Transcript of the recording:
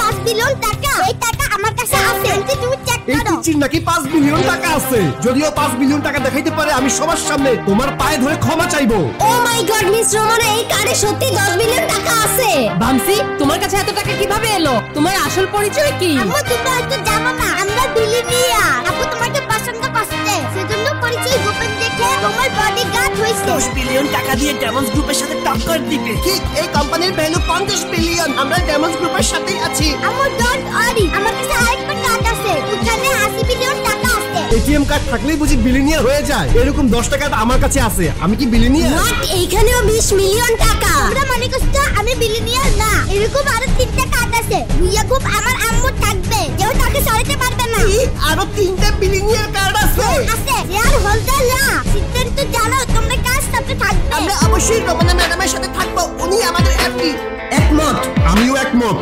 5 billion টাকা, এই টাকা আমার কাছে আছে। তুমি চেক এই করো। পিচির নাকি 5 বিলিয়ন টাকা আছে। যদিও 5 বিলিয়ন টাকা দেখাইতে পারে, আমি সবার সামনে তোমার পায়ে ধরে ক্ষমা চাইবো। ও মাই গড মিস রোমানা, এই কার্ডে সত্যি 10 বিলিয়ন টাকা আছে। বামসি, তোমার কাছে এত টাকা কিভাবে এলো? তোমার আসল পরিচয় কি? আম্মু তুমি হয়তো জানো না, আমরা বিলিয়নিয়ার। আপু তোমাকে পছন্দ করছে, সেজন্য পরিচয় গোপন রেখে তোমার বডিগার্ড হইছে। 10 বিলিয়ন টাকা দিয়ে ডেমন্স গ্রুপের সাথে টক্কর দিবে। ঠিক, এই কোম্পানির ভ্যালু 50 বিলিয়ন। আমরা ডেমন্স গ্রুপের সাথেই আছি। আম্মু ডোন্ট ওয়ারি, আমার কাছে আরেকটা কার্ড আছে, ওখানে 80 বিলিয়ন টাকা আছে। এটিএম কার্ড থাকলেই বুঝি বিলিয়নিয়ার হয়ে যায়? এরকম 10 টাকা আমার কাছে আছে, আমি কি বিলিয়নিয়ার? নট, এইখানেও 20 মিলিয়ন টাকা। তোমরা মনে করছো আমি বিলিয়নিয়ার না? এরকম আরো 3টা কার্ড আছে, ভুইয়া গ্রুপ আমার আম্মু থাকবে, কেউ তাকে সরাতে পারবে না। আরো 3টা বিলিয়নিয়ার কার্ড আছে। আছে, শেয়ার হোল্ডার না। সিদ্ধান্ত জানো তোমরা কার সাথে থাকবে? আমরা অবশ্যই রোমানা ম্যাডামের সাথে থাকবো, উনি আমাদের এমপি। একমত, আমিও একমত।